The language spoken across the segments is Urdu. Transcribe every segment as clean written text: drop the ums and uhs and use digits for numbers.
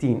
3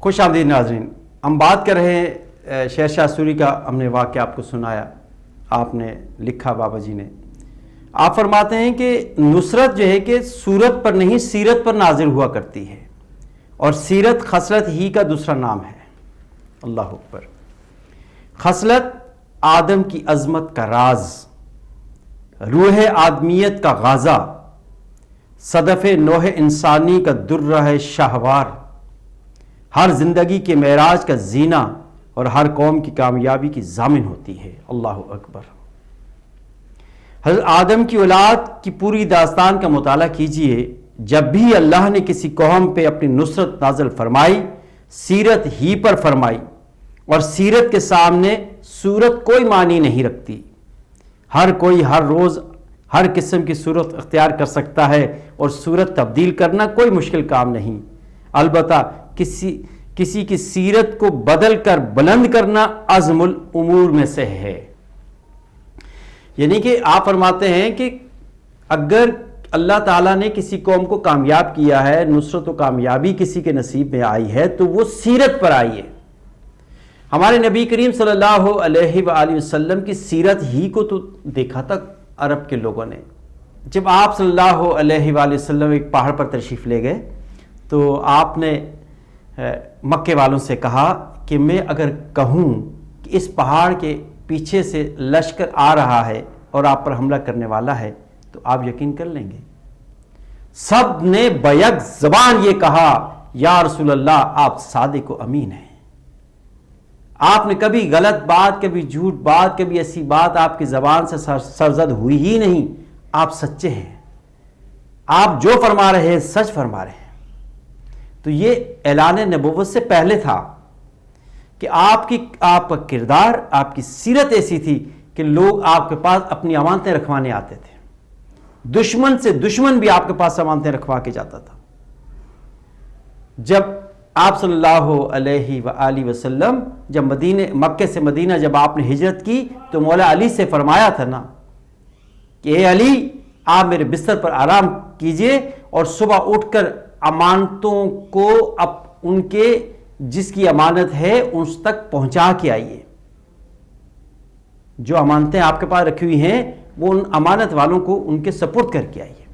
خوش آمدید ناظرین، ہم بات کر رہے ہیں شیر شاہ سوری کا. ہم نے واقعہ آپ کو سنایا، آپ نے لکھا بابا جی نے. آپ فرماتے ہیں کہ نصرت جو ہے کہ صورت پر نہیں سیرت پر نازل ہوا کرتی ہے، اور سیرت خصلت ہی کا دوسرا نام ہے. اللہ اکبر. خصلت آدم کی عظمت کا راز، روح آدمیت کا غازہ، صدف نوح انسانی کا درہ شاہوار، ہر زندگی کے معراج کا زینہ اور ہر قوم کی کامیابی کی ضامن ہوتی ہے. اللہ اکبر. حضرت آدم کی اولاد کی پوری داستان کا مطالعہ کیجئے. جب بھی اللہ نے کسی قوم پہ اپنی نصرت نازل فرمائی، سیرت ہی پر فرمائی، اور سیرت کے سامنے صورت کوئی معنی نہیں رکھتی. ہر کوئی ہر روز ہر قسم کی صورت اختیار کر سکتا ہے، اور صورت تبدیل کرنا کوئی مشکل کام نہیں. البتہ کسی کی سیرت کو بدل کر بلند کرنا عظم الامور میں سے ہے. یعنی کہ آپ فرماتے ہیں کہ اگر اللہ تعالیٰ نے کسی قوم کو کامیاب کیا ہے، نصرت و کامیابی کسی کے نصیب میں آئی ہے، تو وہ سیرت پر آئی ہے. ہمارے نبی کریم صلی اللہ علیہ وآلہ وسلم کی سیرت ہی کو تو دیکھا تھا عرب کے لوگوں نے. جب آپ صلی اللہ علیہ وآلہ وسلم ایک پہاڑ پر تشریف لے گئے تو آپ نے مکے والوں سے کہا کہ میں اگر کہوں کہ اس پہاڑ کے پیچھے سے لشکر آ رہا ہے اور آپ پر حملہ کرنے والا ہے تو آپ یقین کر لیں گے. سب نے بیک زبان یہ کہا یا رسول اللہ آپ صادق و امین ہیں. آپ نے کبھی غلط بات، کبھی جھوٹ بات، کبھی ایسی بات آپ کی زبان سے سرزد ہوئی ہی نہیں. آپ سچے ہیں، آپ جو فرما رہے ہیں سچ فرما رہے ہیں. تو یہ اعلان نبوت سے پہلے تھا کہ آپ کا کردار، آپ کی سیرت ایسی تھی کہ لوگ آپ کے پاس اپنی امانتیں رکھوانے آتے تھے. دشمن سے دشمن بھی آپ کے پاس امانتیں رکھوا کے جاتا تھا. جب آپ صلی اللہ علیہ وآلہ وسلم جب مکے سے مدینہ جب آپ نے ہجرت کی تو مولا علی سے فرمایا تھا نا کہ اے علی آپ میرے بستر پر آرام کیجئے اور صبح اٹھ کر امانتوں کو ان کے جس کی امانت ہے اس تک پہنچا کے آئیے. جو امانتیں آپ کے پاس رکھی ہوئی ہیں وہ ان امانت والوں کو ان کے سپرد کر کے آئیے.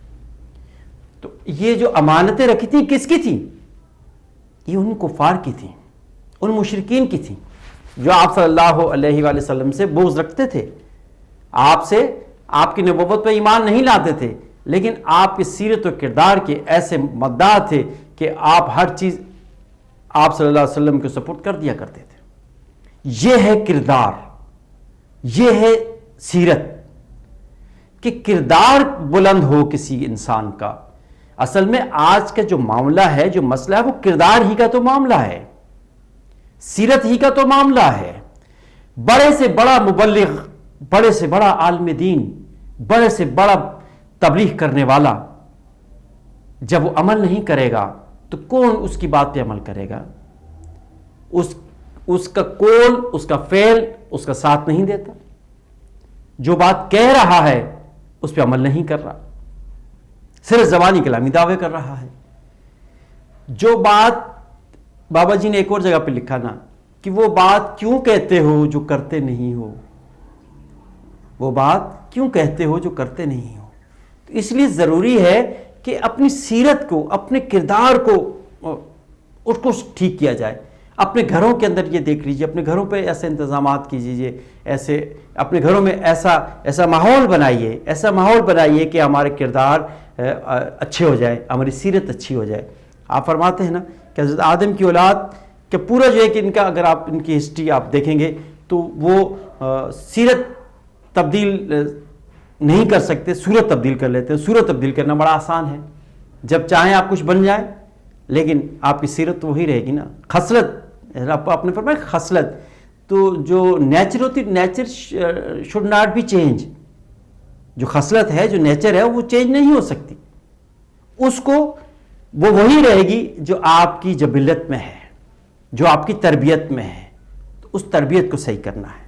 تو یہ جو امانتیں رکھی تھیں کس کی تھیں؟ یہ ان کفار کی تھیں، ان مشرکین کی تھیں جو آپ صلی اللہ علیہ وآلہ وسلم سے بغض رکھتے تھے، آپ کی نبوت پہ ایمان نہیں لاتے تھے، لیکن آپ کی سیرت و کردار کے ایسے مدعا تھے کہ آپ ہر چیز آپ صلی اللہ علیہ وسلم کو سپورٹ کر دیا کرتے تھے. یہ ہے کردار، یہ ہے سیرت کہ کردار بلند ہو کسی انسان کا. اصل میں آج کا جو معاملہ ہے، جو مسئلہ ہے، وہ کردار ہی کا تو معاملہ ہے، سیرت ہی کا تو معاملہ ہے. بڑے سے بڑا مبلغ، بڑے سے بڑا عالم دین، بڑے سے بڑا تبلیغ کرنے والا جب وہ عمل نہیں کرے گا تو کون اس کی بات پہ عمل کرے گا؟ اس کا قول، اس کا فعل اس کا ساتھ نہیں دیتا. جو بات کہہ رہا ہے اس پہ عمل نہیں کر رہا، صرف زبانی کلامی دعوے کر رہا ہے. جو بات بابا جی نے ایک اور جگہ پہ لکھا نا کہ وہ بات کیوں کہتے ہو جو کرتے نہیں ہو، وہ بات کیوں کہتے ہو جو کرتے نہیں ہو. تو اس لیے ضروری ہے کہ اپنی سیرت کو، اپنے کردار کو اس کو ٹھیک کیا جائے. اپنے گھروں کے اندر یہ دیکھ لیجیے، اپنے گھروں پہ ایسے انتظامات کیجیے، ایسے اپنے گھروں میں ایسا ماحول بنائیے، ایسا ماحول بنائیے کہ ہمارے کردار اچھے ہو جائے، ہماری سیرت اچھی ہو جائے. آپ فرماتے ہیں نا کہ حضرت آدم کی اولاد کہ پورا جو ہے کہ ان کا اگر آپ ان کی ہسٹری آپ دیکھیں گے تو وہ سیرت تبدیل نہیں کر سکتے، صورت تبدیل کر لیتے ہیں. صورت تبدیل کرنا بڑا آسان ہے، جب چاہیں آپ کچھ بن جائیں، لیکن آپ کی سیرت تو وہی رہے گی نا. خصلت آپ نے فرمایا خصلت، تو جو نیچر ہوتی، nature should not be change. جو خصلت ہے، جو نیچر ہے، وہ چینج نہیں ہو سکتی. اس کو وہ وہی رہے گی جو آپ کی جبلت میں ہے، جو آپ کی تربیت میں ہے. تو اس تربیت کو صحیح کرنا ہے،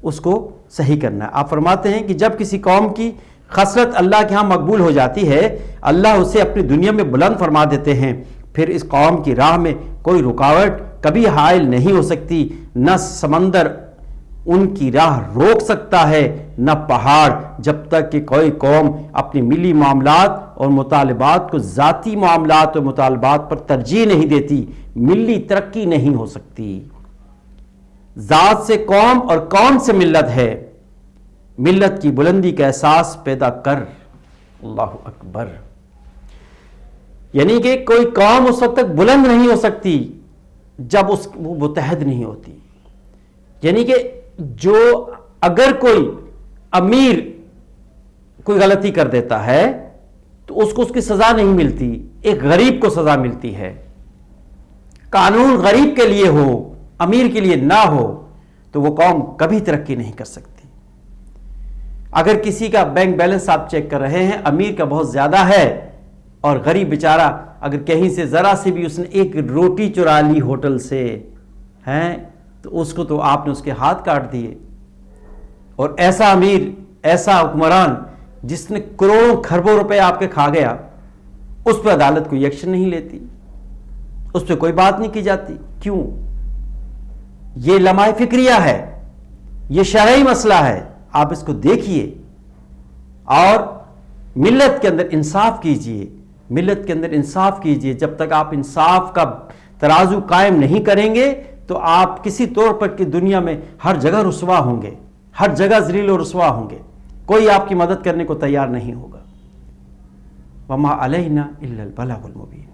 اس کو صحیح کرنا ہے. آپ فرماتے ہیں کہ جب کسی قوم کی خصلت اللہ کے ہاں مقبول ہو جاتی ہے، اللہ اسے اپنی دنیا میں بلند فرما دیتے ہیں، پھر اس قوم کی راہ میں کوئی رکاوٹ کبھی حائل نہیں ہو سکتی، نہ سمندر ان کی راہ روک سکتا ہے نہ پہاڑ، جب تک کہ کوئی قوم اپنی ملی معاملات اور مطالبات کو ذاتی معاملات اور مطالبات پر ترجیح نہیں دیتی، ملی ترقی نہیں ہو سکتی۔ ذات سے قوم اور قوم سے ملت ہے، ملت کی بلندی کا احساس پیدا کر۔ اللہ اکبر۔ یعنی کہ کوئی قوم اس وقت تک بلند نہیں ہو سکتی جب وہ متحد نہیں ہوتی۔ یعنی کہ جو اگر کوئی امیر کوئی غلطی کر دیتا ہے تو اس کو اس کی سزا نہیں ملتی، ایک غریب کو سزا ملتی ہے۔ قانون غریب کے لیے ہو، امیر کے لیے نہ ہو تو وہ قوم کبھی ترقی نہیں کر سکتی۔ اگر کسی کا بینک بیلنس آپ چیک کر رہے ہیں، امیر کا بہت زیادہ ہے اور غریب بیچارہ اگر کہیں سے ذرا سے بھی اس نے ایک روٹی چرا لی ہوٹل سے ہیں تو اس کو تو آپ نے اس کے ہاتھ کاٹ دیے۔ اور ایسا امیر، ایسا حکمران جس نے کروڑوں کھربوں روپے آپ کے کھا گیا، اس پہ عدالت کوئی ایکشن نہیں لیتی، اس پہ کوئی بات نہیں کی جاتی۔ کیوں؟ یہ لمحہ فکریہ ہے، یہ شرعی مسئلہ ہے، آپ اس کو دیکھیے اور ملت کے اندر انصاف کیجئے، ملت کے اندر انصاف کیجئے۔ جب تک آپ انصاف کا ترازو قائم نہیں کریں گے تو آپ کسی طور پر کی دنیا میں ہر جگہ رسوا ہوں گے، ہر جگہ ذلیل و رسوا ہوں گے، کوئی آپ کی مدد کرنے کو تیار نہیں ہوگا۔ وما علینا الا البلاغ المبین۔